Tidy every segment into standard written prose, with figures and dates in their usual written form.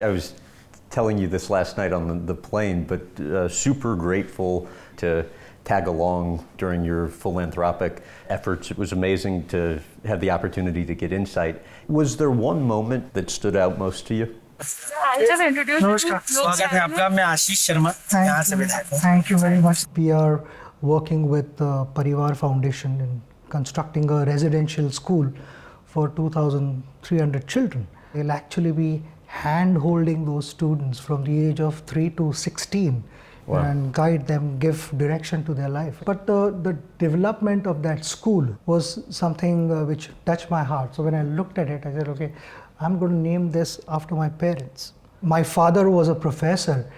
I was telling you this last night on the plane, but super grateful to tag along during your philanthropic efforts. It was amazing to have the opportunity to get insight. Was there one moment that stood out most to you? I'll just introduce नमस्कार, स्वागत है आपका। मैं आशीष शर्मा यहाँ से विधायक हूँ। Thank you very much. We are working with the Parivar Foundation in constructing a residential school for 2,300 children. We'll actually be hand-holding those students from the age of 3 to 16. Wow. And guide them, give direction to their life. But the development of that school was something which touched my heart. So when I looked at it, I said, okay, I'm going to name this after my parents. My father was a professor,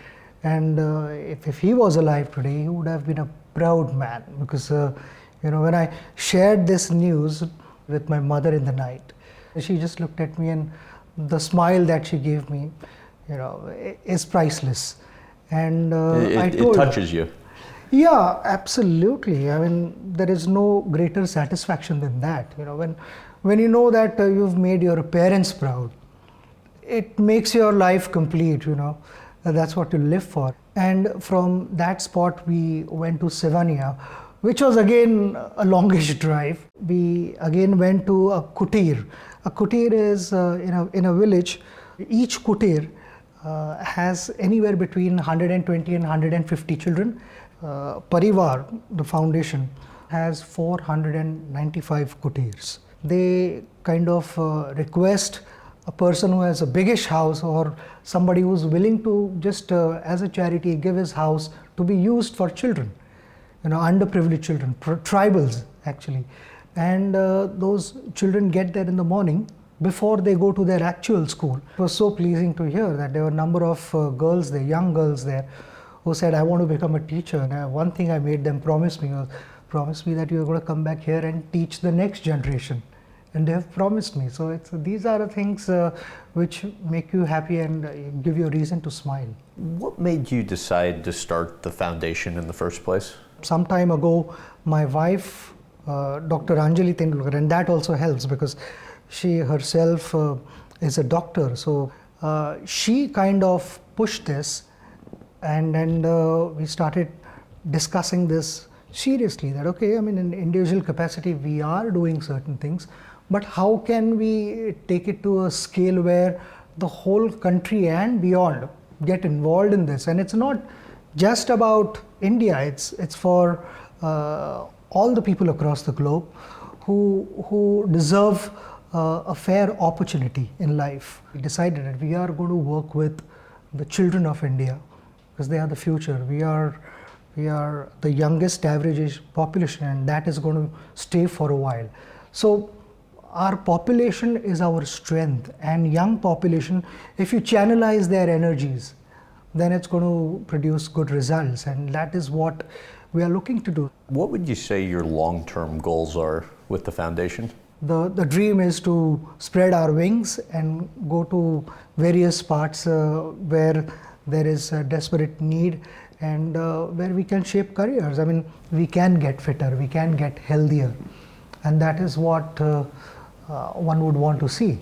and if he was alive today, he would have been a proud man, because when I shared this news with my mother in the night, she just looked at me, and the smile that she gave me, is priceless. And I told it touches you. Yeah, absolutely. I mean, there is no greater satisfaction than that. When you know that you've made your parents proud, it makes your life complete. That's what you live for. And from that spot, we went to Sevania, which was again a longish drive. We again went to a kutir. A kutir is in a village. Each kutir has anywhere between 120 and 150 children. Parivar, the foundation, has 495 kutirs. They kind of request a person who has a biggish house, or somebody who's willing to just as a charity give his house to be used for children, underprivileged children, tribals actually. And those children get there in the morning before they go to their actual school. It was so pleasing to hear that there were a number of girls there, young girls there, who said, I want to become a teacher. And one thing I made them promise me that you're going to come back here and teach the next generation. And they have promised me. So these are the things which make you happy and give you a reason to smile. What made you decide to start the foundation in the first place? Some time ago, my wife, Dr. Sachin Tendulkar, and that also helps because she herself is a doctor. So she kind of pushed this, and we started discussing this seriously, that okay, I mean, in individual capacity we are doing certain things, but how can we take it to a scale where the whole country and beyond get involved in this? And it's not just about India, it's for all the people across the globe who deserve a fair opportunity in life. We decided that we are going to work with the children of India, because they are the future. We are the youngest average age population, and that is going to stay for a while. So our population is our strength, and young population, if you channelize their energies, then it's going to produce good results, and that is what we are looking to do. What would you say your long-term goals are with the foundation? The dream is to spread our wings and go to various parts where there is a desperate need, and where we can shape careers. I mean, we can get fitter, we can get healthier, and that is what one would want to see.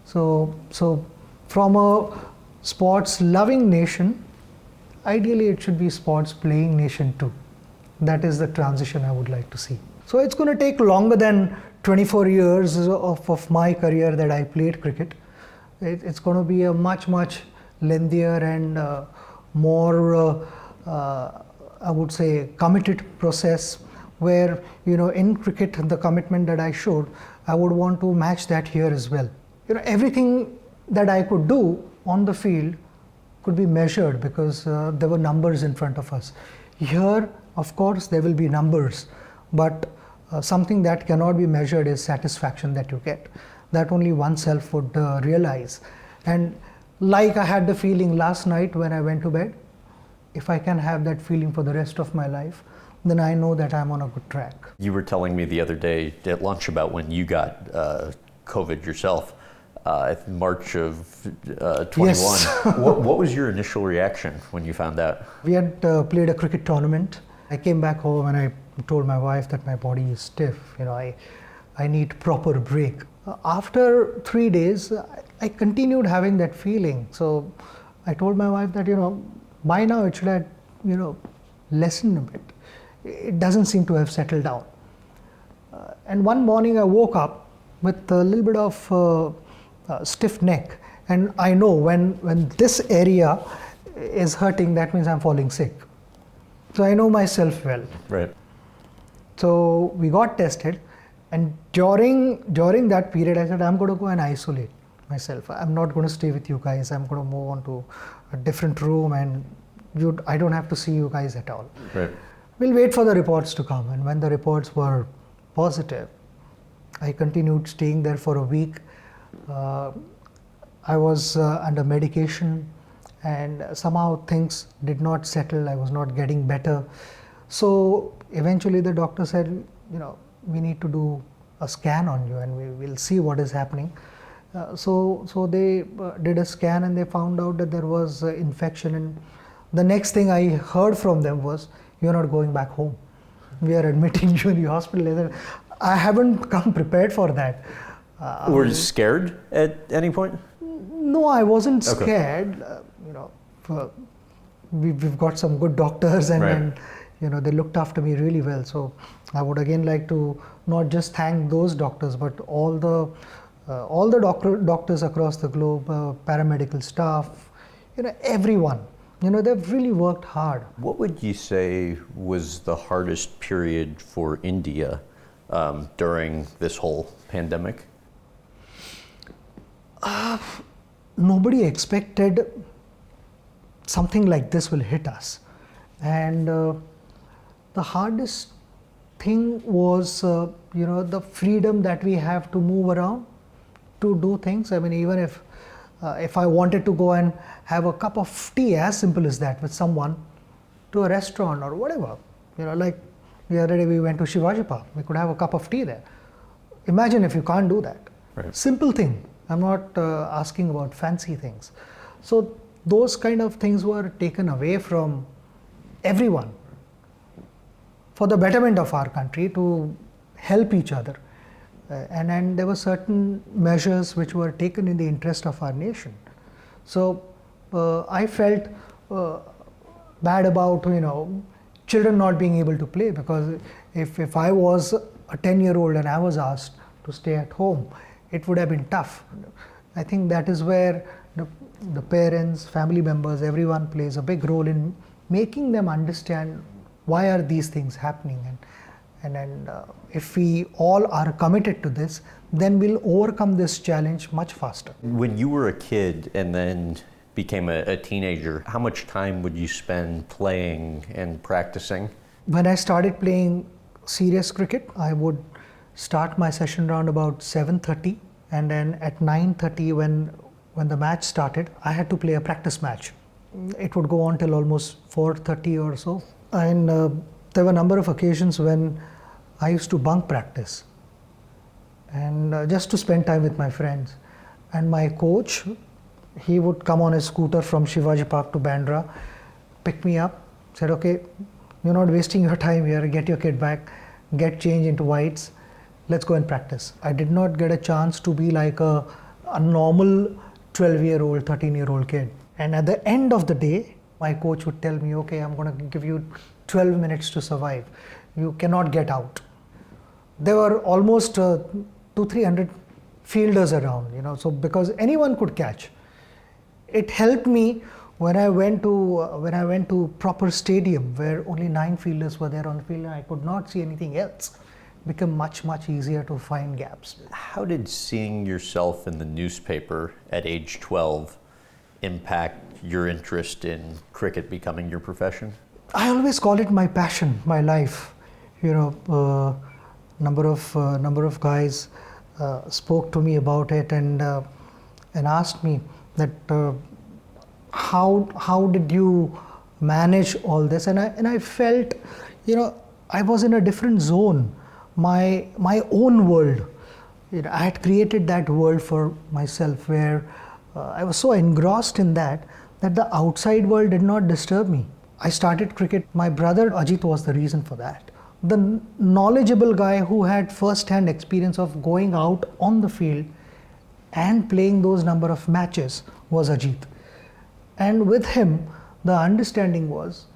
So from a sports loving nation, ideally it should be sports playing nation too. That is the transition I would like to see. So it's going to take longer than 24 years of my career that I played cricket. It's going to be a much lengthier and more, I would say, committed process, where, in cricket, the commitment that I showed, I would want to match that here as well. Everything that I could do on the field could be measured, because there were numbers in front of us. Here, of course, there will be numbers, but something that cannot be measured is satisfaction that you get, that only oneself would realize. And like I had the feeling last night when I went to bed, if I can have that feeling for the rest of my life, then I know that I'm on a good track. You were telling me the other day at lunch about when you got COVID yourself, March of 21. Yes. What was your initial reaction when you found out? We had played a cricket tournament. I came back home and I told my wife that my body is stiff. I need proper break. After 3 days, I continued having that feeling. So I told my wife that, by now it should have, lessened a bit. It doesn't seem to have settled down. And one morning I woke up with a little bit of stiff neck. And I know when this area is hurting, that means I'm falling sick. So I know myself well. Right. So we got tested, and during that period, I said, I'm going to go and isolate myself. I'm not going to stay with you guys. I'm going to move on to a different room, and I don't have to see you guys at all. Right. We'll wait for the reports to come. And when the reports were positive, I continued staying there for a week. I was under medication, and somehow things did not settle. I was not getting better. So eventually the doctor said, we need to do a scan on you, and we will see what is happening. So they did a scan, and they found out that there was infection. And the next thing I heard from them was, you're not going back home. We are admitting you in the hospital. I haven't come prepared for that. Were you scared at any point? No, I wasn't Okay. scared. We've got some good doctors, and, Right. and they looked after me really well. So I would again like to not just thank those doctors, but all the doctors across the globe, paramedical staff, everyone. They've really worked hard. What would you say was the hardest period for India during this whole pandemic? Nobody expected something like this will hit us, and the hardest thing was the freedom that we have to move around, to do things. I mean, even if I wanted to go and have a cup of tea, as simple as that, with someone, to a restaurant or whatever, like the other day we went to Shivaji Park, we could have a cup of tea there. Imagine if you can't do that. Right. Simple thing. I'm not asking about fancy things. So those kind of things were taken away from everyone for the betterment of our country, to help each other. And there were certain measures which were taken in the interest of our nation. So I felt bad about children not being able to play, because if I was a 10-year-old and I was asked to stay at home, it would have been tough. I think that is where the parents, family members, everyone plays a big role in making them understand why are these things happening, and if we all are committed to this, then we'll overcome this challenge much faster. When you were a kid and then became a teenager, how much time would you spend playing and practicing? When I started playing serious cricket, I would start my session around about 7:30, and then at 9:30 when the match started, I had to play a practice match. It would go on till almost 4:30 or so, and there were a number of occasions when I used to bunk practice, and just to spend time with my friends. And my coach, he would come on his scooter from Shivaji Park to Bandra, pick me up, said, okay, you're not wasting your time here, get your kid back, get changed into whites, let's go and practice. I did not get a chance to be like a normal 12-year-old, 13-year-old kid. And at the end of the day, my coach would tell me, okay, I'm going to give you 12 minutes to survive. You cannot get out. There were almost 200-300 fielders around, so because anyone could catch. It helped me when I went to proper stadium where only 9 fielders were there on the field and I could not see anything else. Become much easier to find gaps. How did seeing yourself in the newspaper at age 12 impact your interest in cricket becoming your profession? I always call it my passion, my life. Number of guys spoke to me about it and asked me that how did you manage all this? And I felt, I was in a different zone, my own world. I had created that world for myself where I was so engrossed in that the outside world did not disturb me. I started cricket. My brother Ajit was the reason for that. the knowledgeable guy who had first-hand experience of going out on the field and playing those number of matches was Ajit. And with him, the understanding was,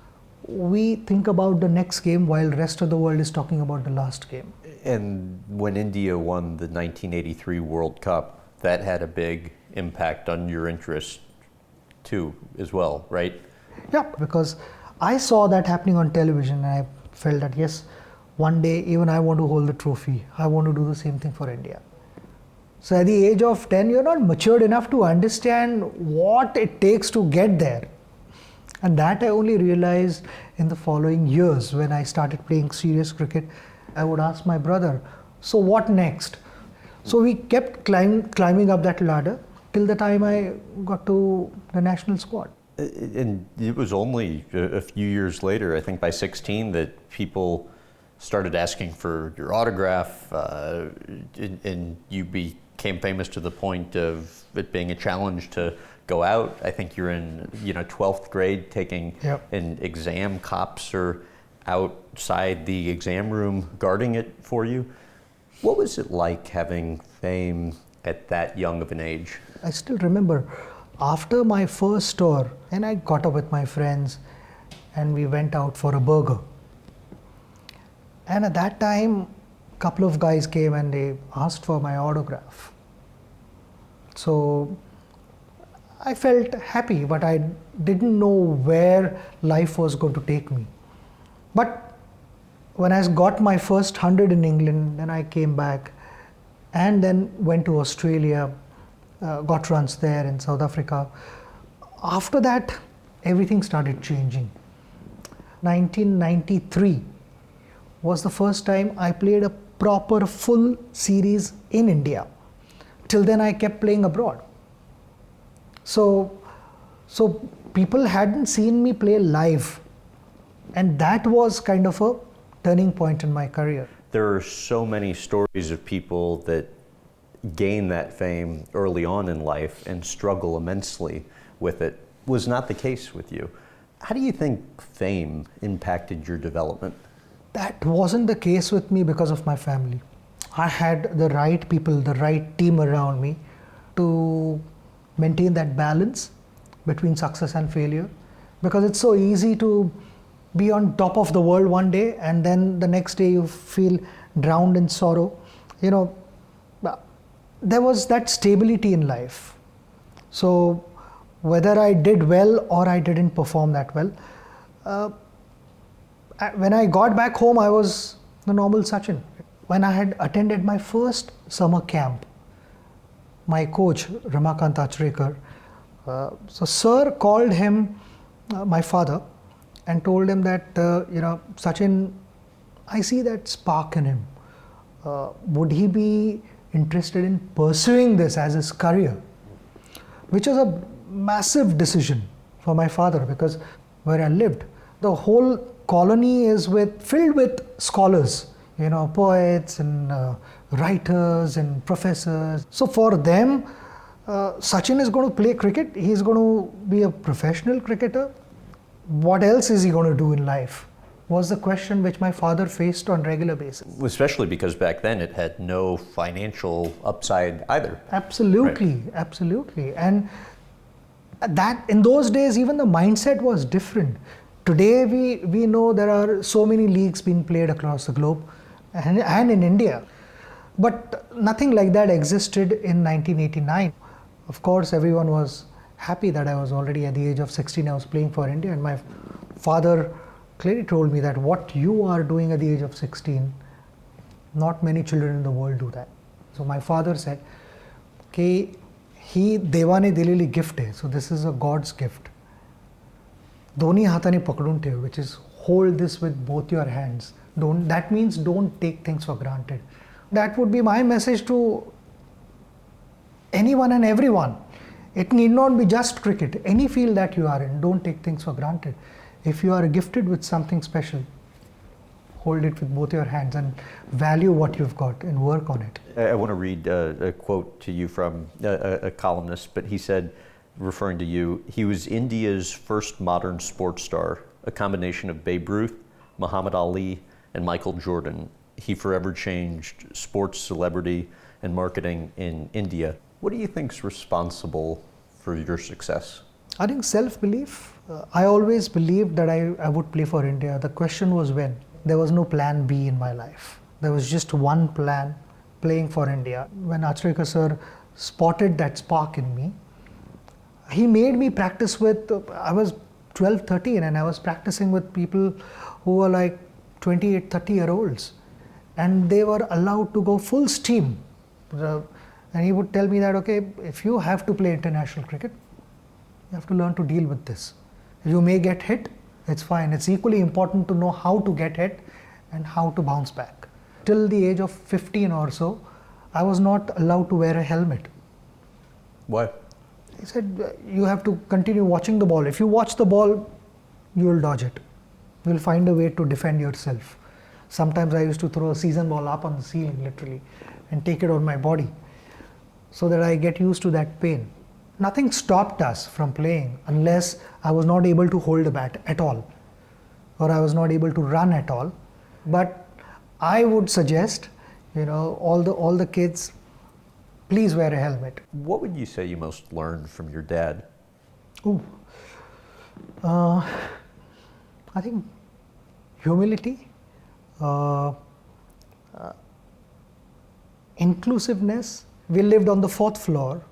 we think about the next game while rest of the world is talking about the last game. And when India won the 1983 World Cup, that had a big impact on your interest too, as well, right? Yeah, because I saw that happening on television and I felt that yes, one day even I want to hold the trophy. I want to do the same thing for India. So at the age of 10, you're not matured enough to understand what it takes to get there. And that I only realized in the following years when I started playing serious cricket. I would ask my brother, so what next? So we kept climbing up that ladder till the time I got to the national squad. And it was only a few years later, I think by 16, that people started asking for your autograph, and you became famous to the point of it being a challenge to go out. I think you're in 12th grade taking an exam. Cops are outside the exam room guarding it for you. What was it like having fame at that young of an age? I still remember after my first tour, and I got up with my friends and we went out for a burger. And at that time, a couple of guys came and they asked for my autograph. So I felt happy, but I didn't know where life was going to take me. But when I got my first 100 in England, then I came back and then went to Australia, got runs there in South Africa. After that, everything started changing. 1993 was the first time I played a proper full series in India. Till then I kept playing abroad. So people hadn't seen me play live, and that was kind of a turning point in my career. There are so many stories of people that gain that fame early on in life and struggle immensely with it. Was not the case with you. How do you think fame impacted your development? That wasn't the case with me because of my family. I had the right people, the right team around me to maintain that balance between success and failure, because it's so easy to be on top of the world one day and then the next day you feel drowned in sorrow. There was that stability in life. So whether I did well or I didn't perform that well, when I got back home, I was the normal Sachin. When I had attended my first summer camp, my coach, Ramakant Achrekar, so sir called him, my father, and told him that, Sachin, I see that spark in him. Would he be interested in pursuing this as his career? Which was a massive decision for my father, because where I lived, the whole colony is filled with scholars, poets and writers and professors. So for them, Sachin is going to play cricket. He's going to be a professional cricketer. What else is he going to do in life? Was the question which my father faced on regular basis. Especially because back then it had no financial upside either. Absolutely, right. Absolutely. And that in those days, even the mindset was different. Today, we know there are so many leagues being played across the globe and in India. But nothing like that existed in 1989. Of course, everyone was happy that I was already at the age of 16, I was playing for India. And my father clearly told me that what you are doing at the age of 16, not many children in the world do that. So my father said, okay, he devane dileli gift hai, so this is a God's gift. Doni hatani pakdun theo, which is hold this with both your hands. That means don't take things for granted. That would be my message to anyone and everyone. It need not be just cricket. Any field that you are in, don't take things for granted. If you are gifted with something special, hold it with both your hands and value what you've got and work on it. I want to read a quote to you from a columnist, but he said, referring to you, he was India's first modern sports star, a combination of Babe Ruth, Muhammad Ali, and Michael Jordan. He forever changed sports, celebrity, and marketing in India. What do you think is responsible for your success? I think self-belief. I always believed that I would play for India. The question was when. There was no plan B in my life. There was just one plan, playing for India. When Acharya sir spotted that spark in me, he made me practice with, I was 12, 13 and I was practicing with people who were like 28, 30-year-olds. And they were allowed to go full steam. And he would tell me that, okay, if you have to play international cricket, you have to learn to deal with this. You may get hit, it's fine. It's equally important to know how to get hit and how to bounce back. Till the age of 15 or so, I was not allowed to wear a helmet. Why? He said, you have to continue watching the ball. If you watch the ball, you will dodge it. You will find a way to defend yourself. Sometimes I used to throw a season ball up on the ceiling, literally, and take it on my body so that I get used to that pain. Nothing stopped us from playing unless I was not able to hold a bat at all, or I was not able to run at all. But I would suggest, all the kids, please wear a helmet. What would you say you most learned from your dad? I think humility, inclusiveness. We lived on the 4th floor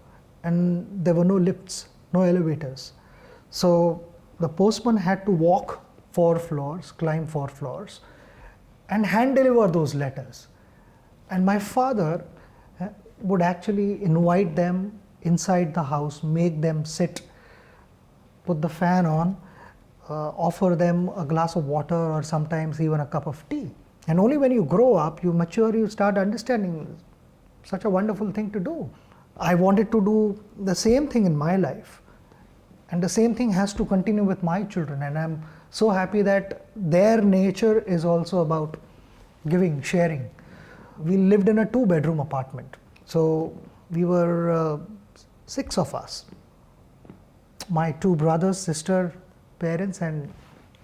and there were no lifts, no elevators. So the postman had to walk 4 floors, climb 4 floors and hand deliver those letters. And my father would actually invite them inside the house, make them sit, put the fan on, offer them a glass of water or sometimes even a cup of tea. And only when you grow up, you mature, you start understanding such a wonderful thing to do. I wanted to do the same thing in my life. And the same thing has to continue with my children. And I'm so happy that their nature is also about giving, sharing. We lived in a 2-bedroom apartment. So we were 6 of us. My 2 brothers, sister, parents and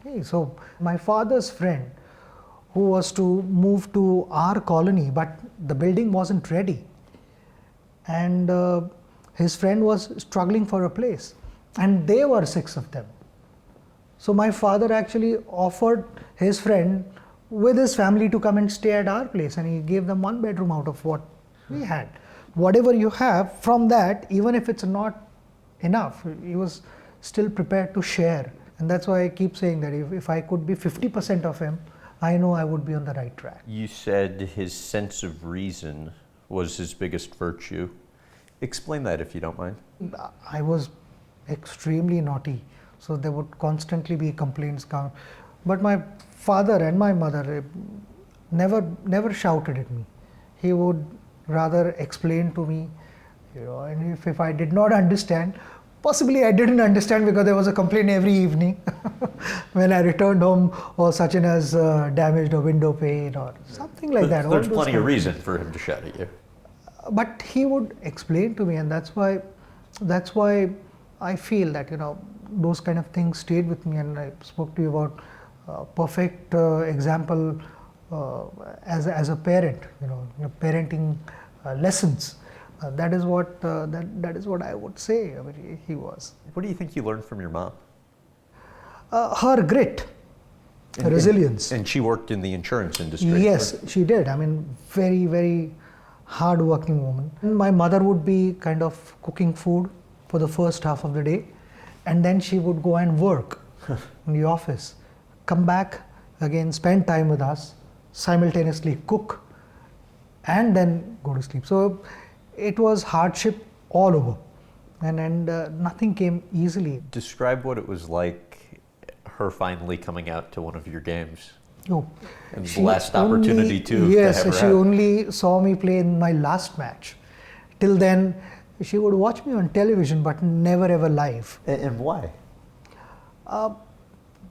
me. So my father's friend who was to move to our colony, but the building wasn't ready. And his friend was struggling for a place. And they were 6 of them. So my father actually offered his friend with his family to come and stay at our place. And he gave them 1 bedroom out of what we had. Whatever you have, from that, even if it's not enough, he was still prepared to share. And that's why I keep saying that if I could be 50% of him, I know I would be on the right track. You said his sense of reason was his biggest virtue. Explain that if you don't mind. I was extremely naughty, so there would constantly be complaints. But my father and my mother never shouted at me. He would rather explain to me, and if I did not understand, possibly I didn't understand because there was a complaint every evening when I returned home, or Sachin has damaged a window pane or something like that. There's plenty of reason for him to shout at you. But he would explain to me, and that's why I feel that those kind of things stayed with me. And I spoke to you about perfect example as a parent, parenting lessons. That is what I would say. I mean, he was. What do you think you learned from your mom? Her grit, resilience. And she worked in the insurance industry. Yes, she did. I mean, very, very hard-working woman. My mother would be kind of cooking food for the first half of the day, and then she would go and work in the office, come back again, spend time with us, simultaneously cook, and then go to sleep. So it was hardship all over, and nothing came easily. Describe what it was like, her finally coming out to one of your games. Oh, And the last opportunity too. Yes, to have her she out. only saw me play in my last match. Till then, she would watch me on television, but never ever live. And why?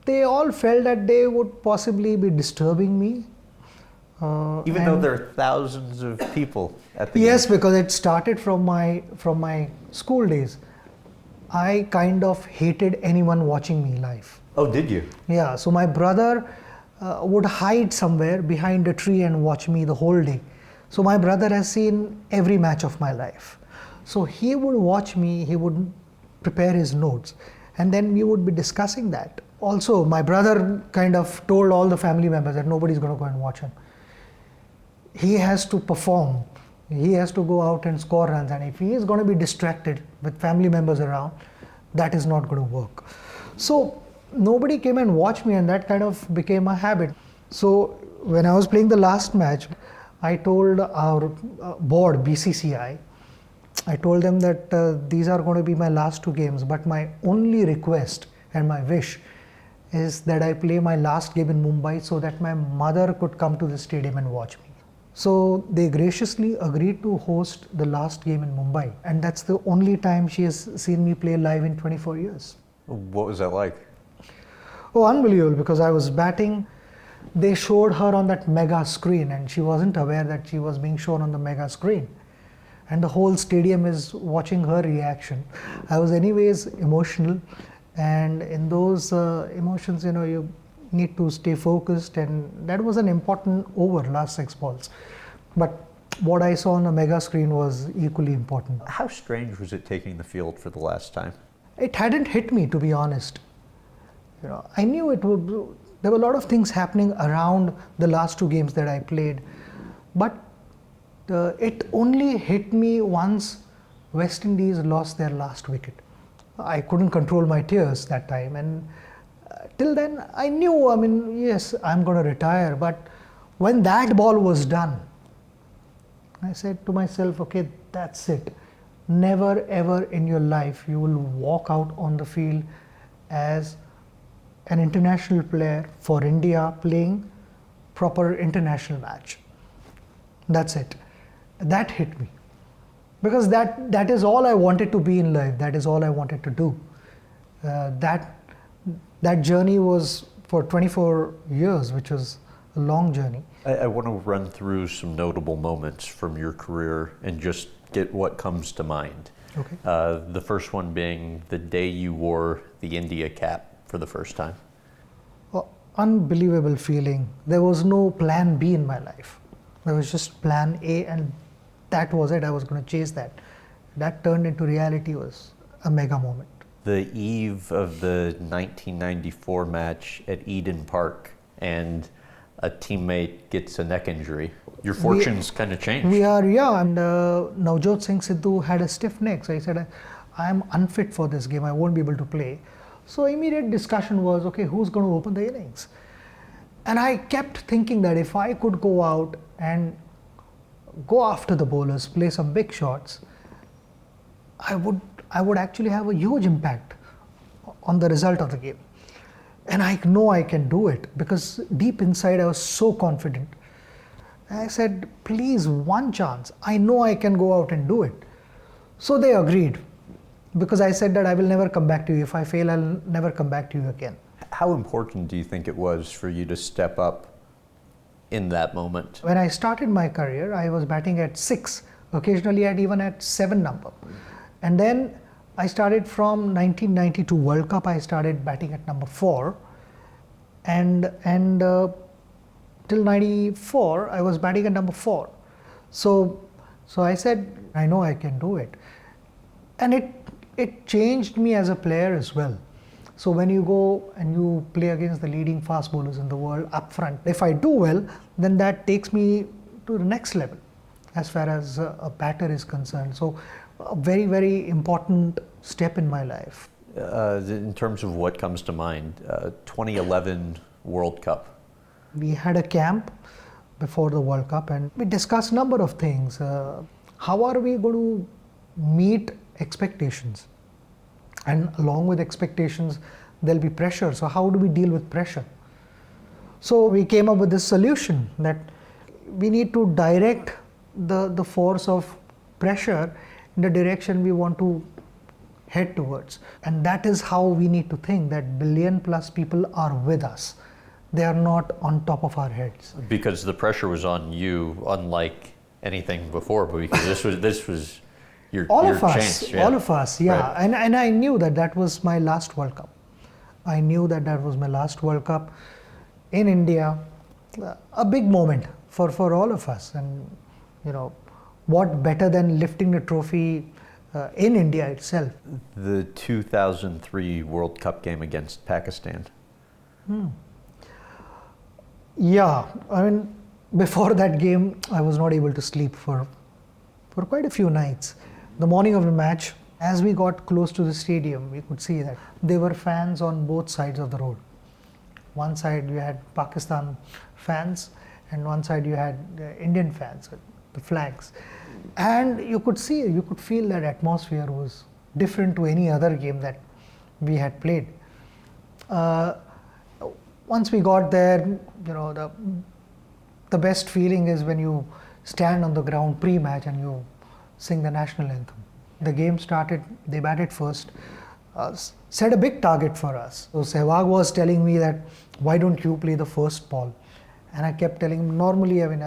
They all felt that they would possibly be disturbing me. Even though there are thousands of people at the Yes, game. because it started from my school days. I kind of hated anyone watching me live. Oh, did you? Yeah, so my brother would hide somewhere behind a tree and watch me the whole day. So my brother has seen every match of my life. So he would watch me, he would prepare his notes, and then we would be discussing that. Also, my brother kind of told all the family members that nobody's going to go and watch him. He has to perform. He has to go out and score runs, and if he is going to be distracted with family members around, that is not going to work. So nobody came and watched me, and that kind of became a habit. So when I was playing the last match, I told our board, BCCI, I told them that these are going to be my last two games, but my only request and my wish is that I play my last game in Mumbai so that my mother could come to the stadium and watch me. So they graciously agreed to host the last game in Mumbai, and that's the only time she has seen me play live in 24 years. What was that like? Oh, unbelievable, because I was batting. They showed her on that mega screen, and she wasn't aware that she was being shown on the mega screen. And the whole stadium is watching her reaction. I was anyways emotional, and in those emotions, you need to stay focused, and that was an important over, last 6 balls. But what I saw on the mega screen was equally important. How strange was it taking the field for the last time? It hadn't hit me, to be honest. I knew it would. There were a lot of things happening around the last two games that I played, but it only hit me once West Indies lost their last wicket. I couldn't control my tears that time, and till then I knew, yes, I'm going to retire, but when that ball was done, I said to myself, okay, that's it. Never ever in your life you will walk out on the field as an international player for India playing proper international match. That's it. That hit me, because that is all I wanted to be in life. That is all I wanted to do. That journey was for 24 years, which was a long journey. I want to run through some notable moments from your career and just get what comes to mind. Okay. The first one being the day you wore the India cap for the first time. Well, unbelievable feeling. There was no plan B in my life. There was just plan A, and that was it. I was going to chase that. That turned into reality was a mega moment. The eve of the 1994 match at Eden Park, and a teammate gets a neck injury. Your fortunes kind of changed. And Navjot Singh Sidhu had a stiff neck. So he said, I am unfit for this game. I won't be able to play. So immediate discussion was, okay, who's going to open the innings? And I kept thinking that if I could go out and go after the bowlers, play some big shots, I would actually have a huge impact on the result of the game. And I know I can do it, because deep inside I was so confident. I said, please, one chance. I know I can go out and do it. So they agreed, because I said that I will never come back to you. If I fail, I'll never come back to you again. How important do you think it was for you to step up in that moment? When I started my career, I was batting at 6, occasionally even at 7 number. And then I started from 1992 World Cup, I started batting at number 4. And till 94, I was batting at number 4. So I said, I know I can do it. And it changed me as a player as well. So when you go and you play against the leading fast bowlers in the world up front, if I do well, then that takes me to the next level as far as a batter is concerned. So a very, very important step in my life. In terms of what comes to mind, 2011 World Cup. We had a camp before the World Cup, and we discussed a number of things. How are we going to meet expectations? And along with expectations, there'll be pressure. So how do we deal with pressure? So we came up with this solution that we need to direct the force of pressure in the direction we want to head towards. And that is how we need to think, that billion plus people are with us. They are not on top of our heads. Because the pressure was on you, unlike anything before, because this was your chance. Yeah. All of us, yeah. Right. And I knew that was my last World Cup. I knew that was my last World Cup. in India, a big moment for all of us. And you know, what better than lifting the trophy in India itself? The 2003 World Cup game against Pakistan. Yeah, I mean, before that game, I was not able to sleep for quite a few nights. The morning of the match, as we got close to the stadium, we could see that there were fans on both sides of the road. One side you had Pakistan fans, and one side you had Indian fans with the flags. And you could feel that atmosphere was different to any other game that we had played. Once we got there, you know, the best feeling is when you stand on the ground pre-match and you sing the national anthem. The game started, they batted first, set a big target for us. So Sehwag was telling me that, why don't you play the first ball? And I kept telling him, normally, I mean,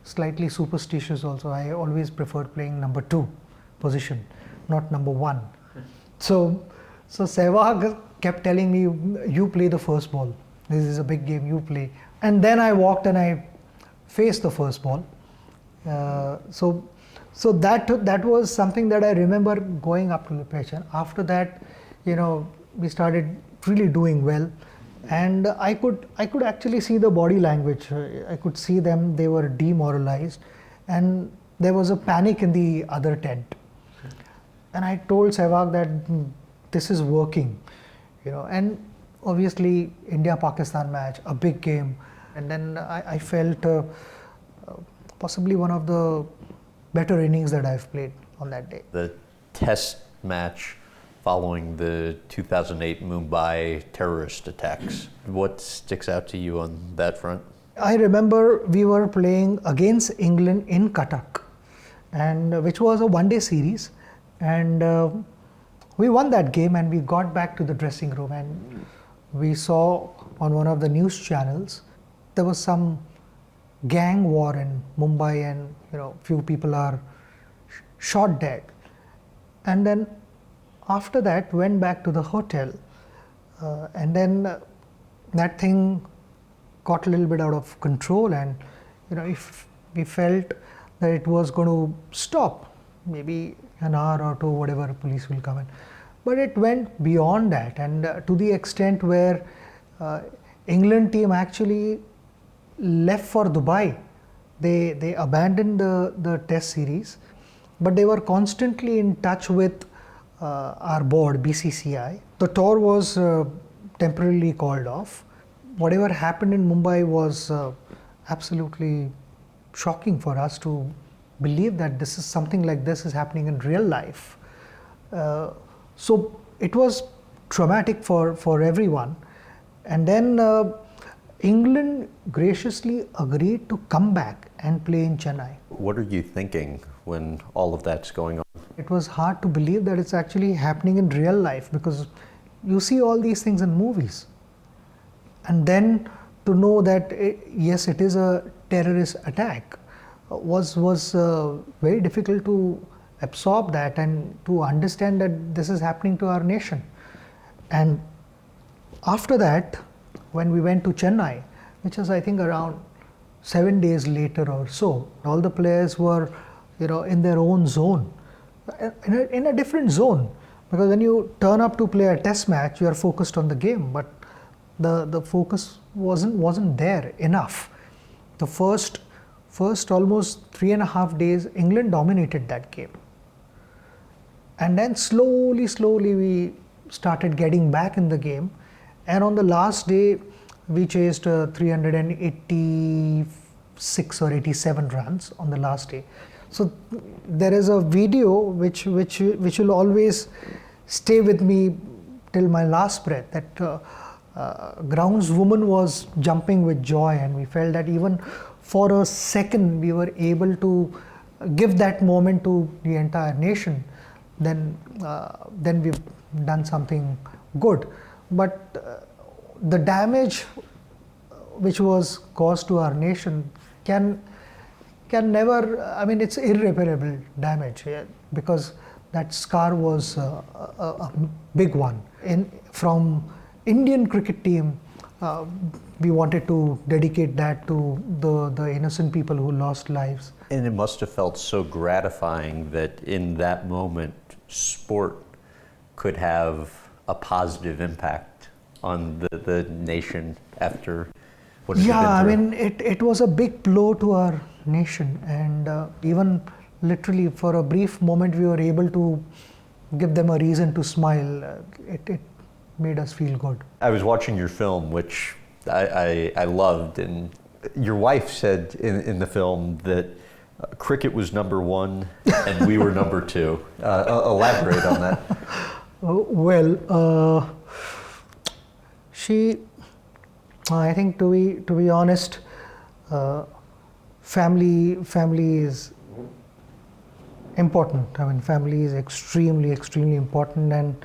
slightly superstitious also, I always preferred playing number 2 position, not number 1. So Sehwag kept telling me, you play the first ball. This is a big game, you play. And then I walked and I faced the first ball. So that was something that I remember going up to the pitch. And after that, you know, we started really doing well. And I could actually see the body language. I could see them, they were demoralized. And there was a panic in the other tent. And I told Sehwag that this is working, you know. And obviously, India-Pakistan match, a big game. And then I felt possibly one of the better innings that I've played on that day. The test match following the 2008 Mumbai terrorist attacks. What sticks out to you on that front? I remember we were playing against England in Cuttack, and which was a one-day series. And we won that game, and we got back to the dressing room, and we saw on one of the news channels there was some gang war in Mumbai, and you know, few people are shot dead. And then after that went back to the hotel, and then that thing got a little bit out of control, and you know, if we felt that it was going to stop, maybe an hour or two, whatever, police will come in. But it went beyond that, and to the extent where England team actually left for Dubai. They abandoned the test series, but they were constantly in touch with our board, BCCI. The tour was temporarily called off. Whatever happened in Mumbai was absolutely shocking for us to believe that this is something like this is happening in real life. So it was traumatic for everyone. And then England graciously agreed to come back and play in Chennai. What are you thinking when all of that's going on? It was hard to believe that it's actually happening in real life, because you see all these things in movies. And then to know that, yes, it is a terrorist attack was very difficult to absorb that and to understand that this is happening to our nation. And after that, when we went to Chennai, which was I think around 7 days later or so, all the players were, you know, in their own zone, in a different zone. Because when you turn up to play a test match, you are focused on the game, but the focus wasn't there enough. The first almost 3.5 days, England dominated that game. And then slowly we started getting back in the game. And on the last day, we chased 386 or 87 runs on the last day. So there is a video which will always stay with me till my last breath, that groundswoman was jumping with joy, and we felt that even for a second we were able to give that moment to the entire nation. Then we've done something good. But the damage which was caused to our nation can never, I mean, it's irreparable damage, because that scar was a big one. From Indian cricket team, uh, we wanted to dedicate that to the innocent people who lost lives. And it must have felt so gratifying that in that moment, sport could have a positive impact on the nation after what it had been through. It was a big blow to our nation, and even literally for a brief moment we were able to give them a reason to smile. It made us feel good. I was watching your film, which I loved, and your wife said in the film that cricket was number one and we were number two. Elaborate on that. I think to be honest, family is important. I mean, family is extremely important, and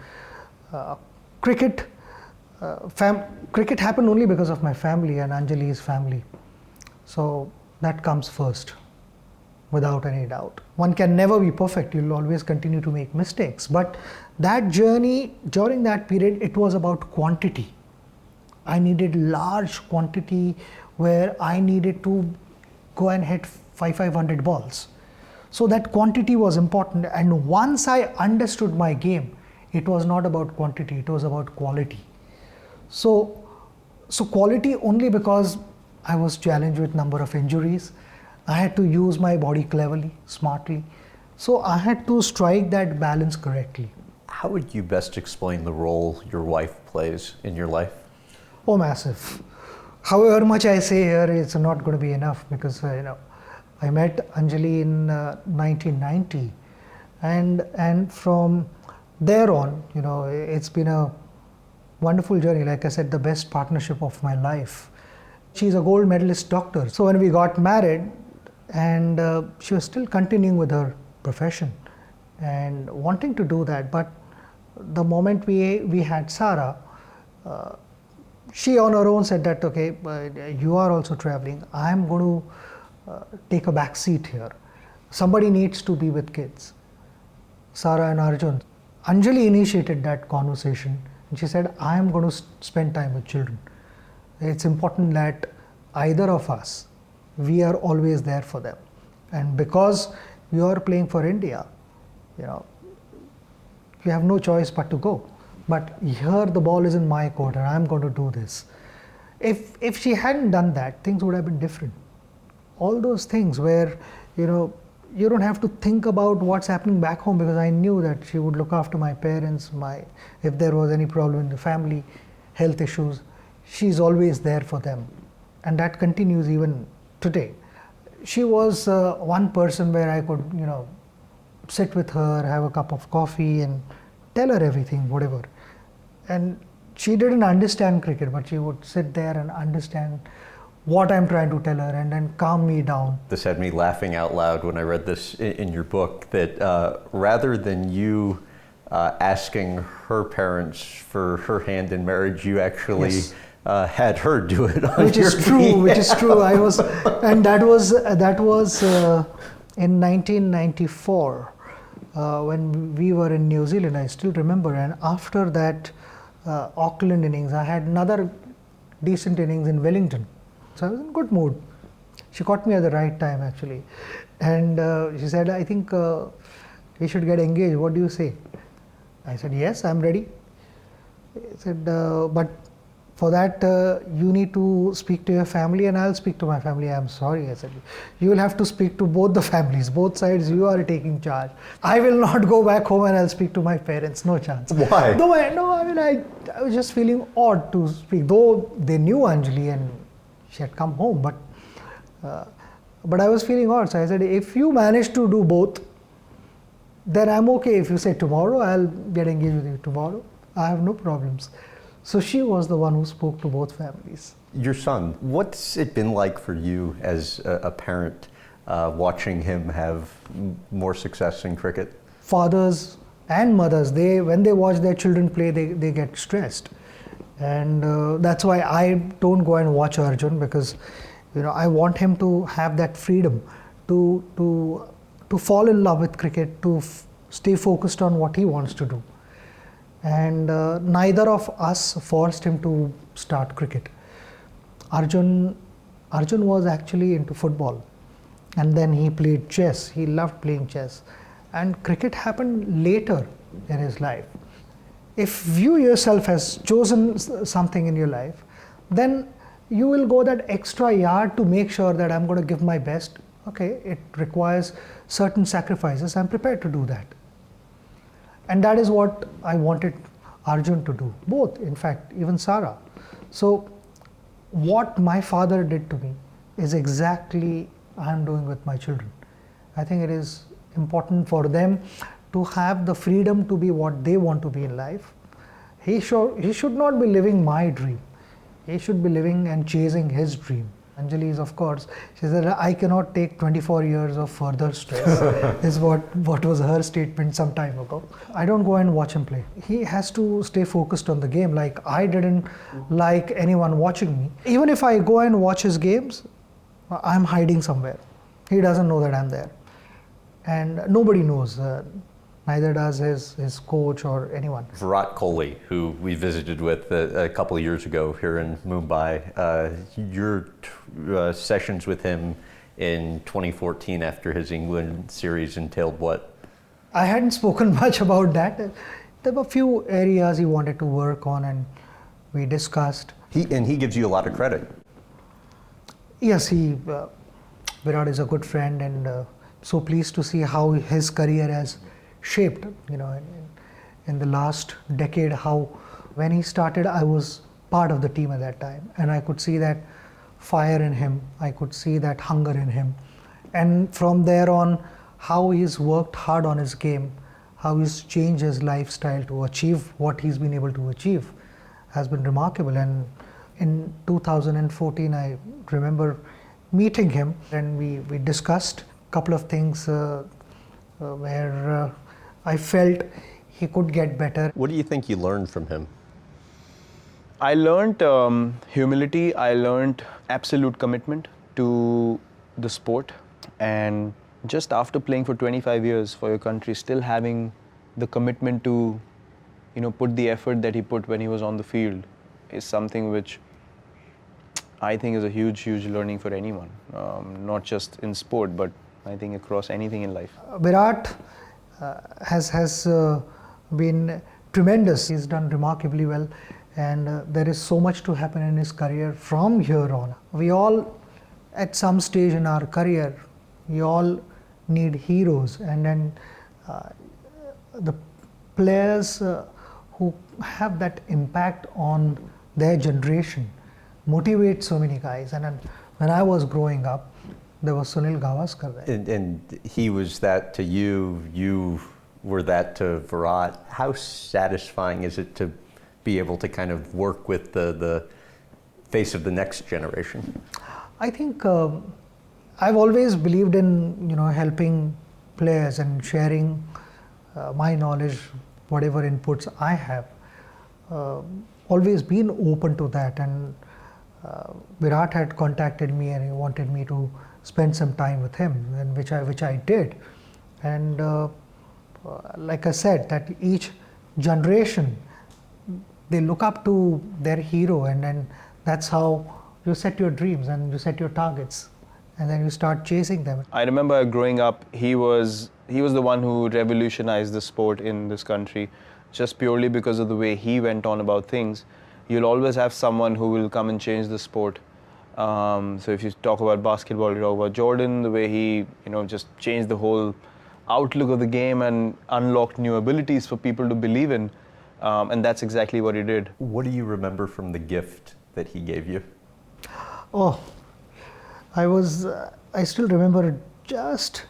cricket happened only because of my family and Anjali's family. So that comes first, without any doubt. One can never be perfect. You'll always continue to make mistakes. But that journey, during that period, it was about quantity. I needed large quantity where I needed to go and hit 500 balls. So that quantity was important. And once I understood my game, it was not about quantity, it was about quality. So quality only because I was challenged with number of injuries. I had to use my body cleverly, smartly. So I had to strike that balance correctly. How would you best explain the role your wife plays in your life? Oh, massive. However much I say here, it's not going to be enough, because I met Anjali in 1990, and from there on, it's been a wonderful journey. Like I said, the best partnership of my life. She's a gold medalist doctor. So when we got married, and she was still continuing with her profession and wanting to do that, but the moment we had Sarah, she on her own said that, okay, you are also traveling. I'm going to take a back seat here. Somebody needs to be with kids. Sarah and Arjun. Anjali initiated that conversation, and she said, I am going to spend time with children. It's important that either of us, we are always there for them. And because you are playing for India, you have no choice but to go. But here the ball is in my court and I'm going to do this. If she hadn't done that, things would have been different. All those things where, you don't have to think about what's happening back home, because I knew that she would look after my parents, if there was any problem in the family, health issues, she's always there for them. And that continues even today. She was one person where I could, sit with her, have a cup of coffee and tell her everything, whatever. And she didn't understand cricket, but she would sit there and understand what I'm trying to tell her and then calm me down. This had me laughing out loud when I read this in your book, that rather than you asking her parents for her hand in marriage, you actually Yes. had her do it on Which your is true, which is behalf. true. And that was in 1994 when we were in New Zealand. I still remember. And after that Auckland innings, I had another decent innings in Wellington. So I was in good mood. She caught me at the right time, actually. And she said, I think we should get engaged. What do you say? I said, yes, I'm ready. He said, but for that, you need to speak to your family and I'll speak to my family. I'm sorry. I said, you will have to speak to both the families, both sides. You are taking charge. I will not go back home and I'll speak to my parents. No chance. Why? I was just feeling odd to speak. Though they knew Anjali and she had come home, but I was feeling odd. So I said, if you manage to do both, then I'm okay. If you say tomorrow, I'll get engaged with you tomorrow. I have no problems. So she was the one who spoke to both families. Your son, what's it been like for you as a parent watching him have more success in cricket? Fathers and mothers, when they watch their children play, they get stressed. And that's why I don't go and watch Arjun, because I want him to have that freedom to fall in love with cricket, to stay focused on what he wants to do. And neither of us forced him to start cricket. Arjun was actually into football, and then he played chess. He loved playing chess, and cricket happened later in his life. If you yourself has chosen something in your life, then you will go that extra yard to make sure that I'm going to give my best. Okay, it requires certain sacrifices. I'm prepared to do that. And that is what I wanted Arjun to do, both, in fact, even Sarah. So what my father did to me is exactly I'm doing with my children. I think it is important for them to have the freedom to be what they want to be in life. He should not be living my dream. He should be living and chasing his dream. Anjali is, of course, she said, I cannot take 24 years of further stress, is what was her statement some time ago. I don't go and watch him play. He has to stay focused on the game. Like, I didn't like anyone watching me. Even if I go and watch his games, I'm hiding somewhere. He doesn't know that I'm there. And nobody knows, neither does his coach or anyone. Virat Kohli, who we visited with a couple of years ago here in Mumbai, your sessions with him in 2014 after his England series entailed what? I hadn't spoken much about that. There were a few areas he wanted to work on, and we discussed. He gives you a lot of credit. Yes, Virat is a good friend, and so pleased to see how his career has shaped, in the last decade. How when he started, I was part of the team at that time, and I could see that fire in him, I could see that hunger in him, and from there on, how he's worked hard on his game, how he's changed his lifestyle to achieve what he's been able to achieve has been remarkable. And in 2014, I remember meeting him, and we discussed a couple of things where I felt he could get better. What do you think you learned from him? I learned humility, I learned absolute commitment to the sport, and just after playing for 25 years for your country, still having the commitment to put the effort that he put when he was on the field is something which I think is a huge learning for anyone, not just in sport, but I think across anything in life. Virat has been tremendous. He's done remarkably well, and there is so much to happen in his career from here on. We all, at some stage in our career, we all need heroes, and then the players who have that impact on their generation motivate so many guys. And then when I was growing up, there was Sunil Gavaskar there. And he was that to you, you were that to Virat. How satisfying is it to be able to kind of work with the face of the next generation? I think I've always believed in helping players and sharing my knowledge, whatever inputs I have. Always been open to that, and Virat had contacted me and he wanted me to spend some time with him, and which I did. And like I said, that each generation, they look up to their hero, and then that's how you set your dreams and you set your targets, and then you start chasing them. I remember growing up, he was the one who revolutionized the sport in this country, just purely because of the way he went on about things. You'll always have someone who will come and change the sport. So if you talk about basketball, you talk about Jordan, the way he just changed the whole outlook of the game and unlocked new abilities for people to believe in. And that's exactly what he did. What do you remember from the gift that he gave you? Oh, I still remember, just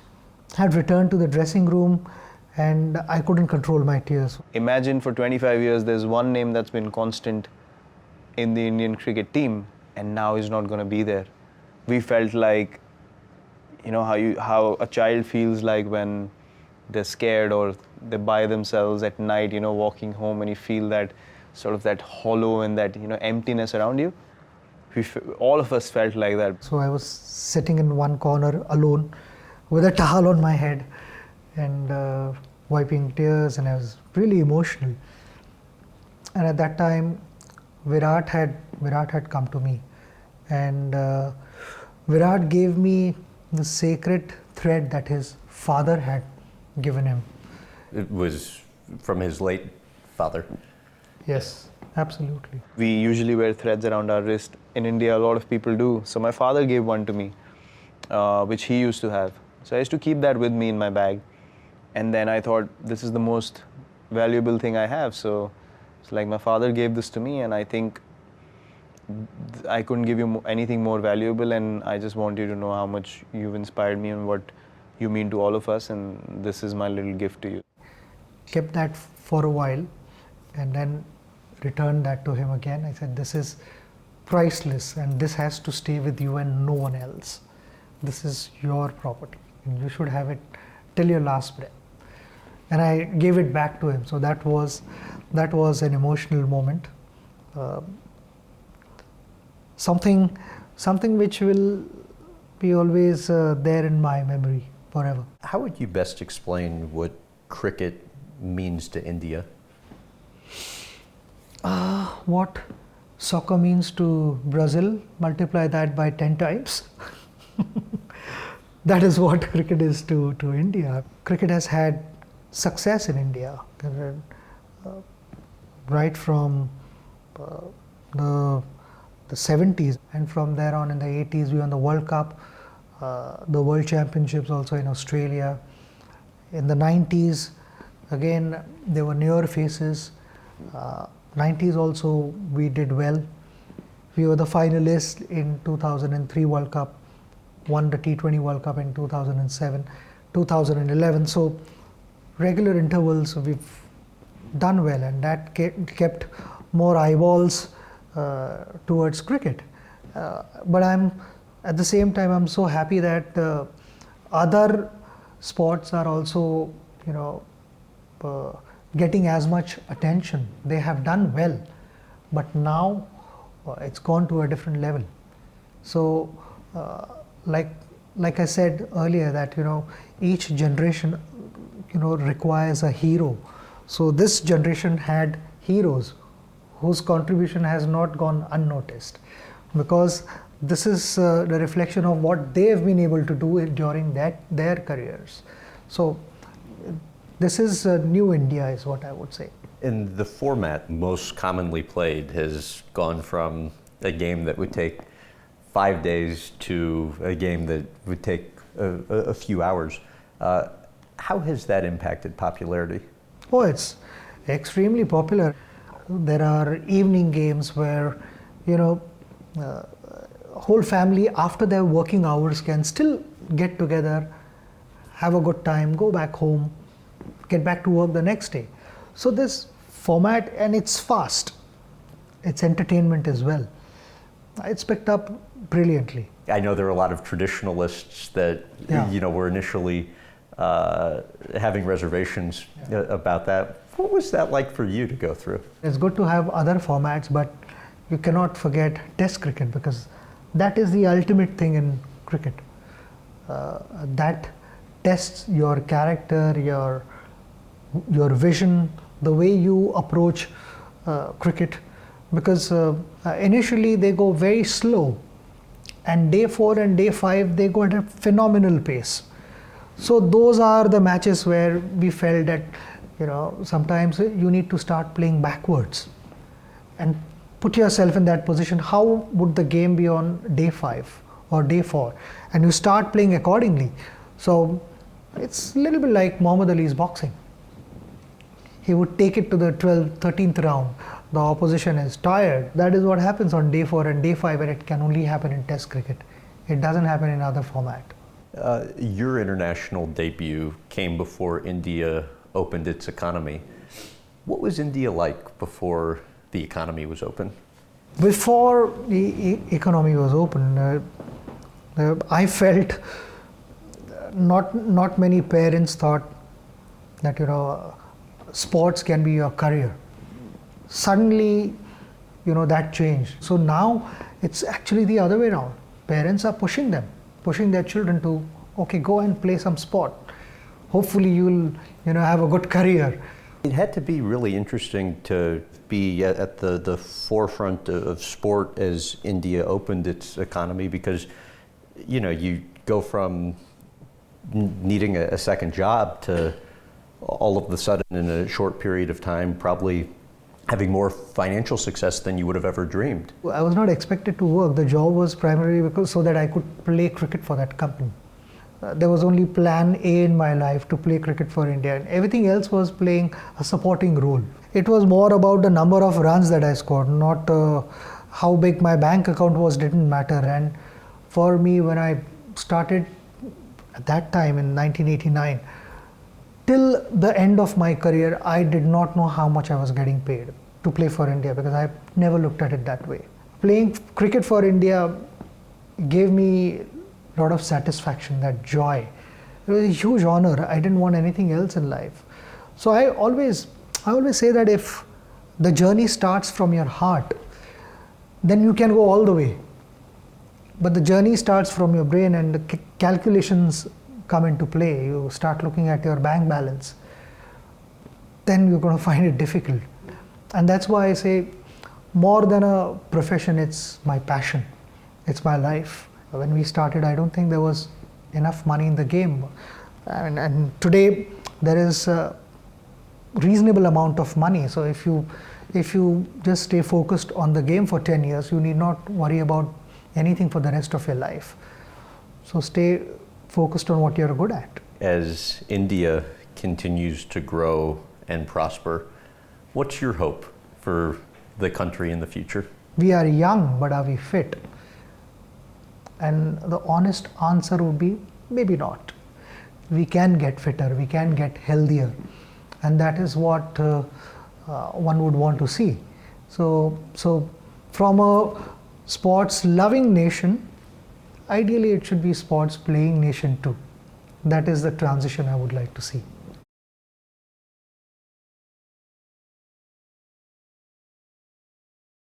had returned to the dressing room and I couldn't control my tears. Imagine for 25 years, there's one name that's been constant in the Indian cricket team, and now he's not going to be there. We felt like, how a child feels like when they're scared or they're by themselves at night, walking home, and you feel that sort of that hollow and that, emptiness around you. All of us felt like that. So I was sitting in one corner alone with a towel on my head and wiping tears, and I was really emotional. And at that time, Virat had come to me, and Virat gave me the sacred thread that his father had given him. It was from his late father. Yes, absolutely. We usually wear threads around our wrist. In India, a lot of people do. So my father gave one to me, which he used to have. So I used to keep that with me in my bag. And then I thought, this is the most valuable thing I have. So it's like my father gave this to me, and I think I couldn't give you anything more valuable. And I just want you to know how much you've inspired me and what you mean to all of us. And this is my little gift to you. Kept that for a while and then returned that to him again. I said, this is priceless and this has to stay with you and no one else. This is your property and you should have it till your last breath. And I gave it back to him. So that was an emotional moment. Something which will be always there in my memory forever. How would you best explain what cricket means to India? What soccer means to Brazil, multiply that by 10 times. That is what cricket is to India. Cricket has had success in India, right from the 70s, and from there on in the 80s we won the World Cup, the World Championships also in Australia. In the 90s, again there were newer faces. 90s also we did well. We were the finalists in 2003 World Cup, won the T20 World Cup in 2007, 2011. So regular intervals we've done well, and that kept more eyeballs towards cricket. But at the same time I'm so happy that other sports are also, getting as much attention. They have done well, but now it's gone to a different level. So like I said earlier, that each generation requires a hero. So this generation had heroes whose contribution has not gone unnoticed, because this is the reflection of what they have been able to do during their careers. So this is new India, is what I would say. And the format most commonly played has gone from a game that would take 5 days to a game that would take a few hours. How has that impacted popularity? Oh, it's extremely popular. There are evening games where, whole family after their working hours can still get together, have a good time, go back home, get back to work the next day. So this format, and it's fast, it's entertainment as well. It's picked up brilliantly. I know there are a lot of traditionalists that were initially having reservations about that. What was that like for you to go through? It's good to have other formats, but you cannot forget Test cricket, because that is the ultimate thing in cricket. That tests your character, your vision, the way you approach cricket, because initially they go very slow, and day 4 and day 5 they go at a phenomenal pace. So those are the matches where we felt that sometimes you need to start playing backwards and put yourself in that position. How would the game be on day 5 or day 4? And you start playing accordingly. So it's a little bit like Muhammad Ali's boxing. He would take it to the 12th, 13th round. The opposition is tired. That is what happens on day 4 and day 5, and it can only happen in Test cricket. It doesn't happen in other format. Your international debut came before India opened its economy. What was India like before the economy was open? Before the economy was open, I felt not many parents thought that sports can be your career. Suddenly, that changed. So now it's actually the other way around. Parents are pushing their children to, okay, go and play some sport. Hopefully you'll have a good career. It had to be really interesting to be at the forefront of sport as India opened its economy, because you go from needing a second job to all of a sudden in a short period of time probably having more financial success than you would have ever dreamed. I was not expected to work. The job was primarily because so that I could play cricket for that company. There was only plan A in my life, to play cricket for India, and everything else was playing a supporting role. It was more about the number of runs that I scored, not how big my bank account was, didn't matter. And for me, when I started at that time in 1989, till the end of my career, I did not know how much I was getting paid to play for India, because I never looked at it that way. Playing cricket for India gave me a lot of satisfaction, that joy. It was a huge honor. I didn't want anything else in life. So I always say that if the journey starts from your heart, then you can go all the way. But the journey starts from your brain, and the calculations come into play. You start looking at your bank balance. Then you're going to find it difficult. And that's why I say, more than a profession, it's my passion. It's my life. When we started, I don't think there was enough money in the game. And today, there is a reasonable amount of money. So if you just stay focused on the game for 10 years, you need not worry about anything for the rest of your life. So stay focused on what you're good at. As India continues to grow and prosper, what's your hope for the country in the future? We are young, but are we fit? And the honest answer would be, maybe not. We can get fitter, we can get healthier. And that is what one would want to see. So from a sports loving nation, ideally it should be sports playing nation too. That is the transition I would like to see.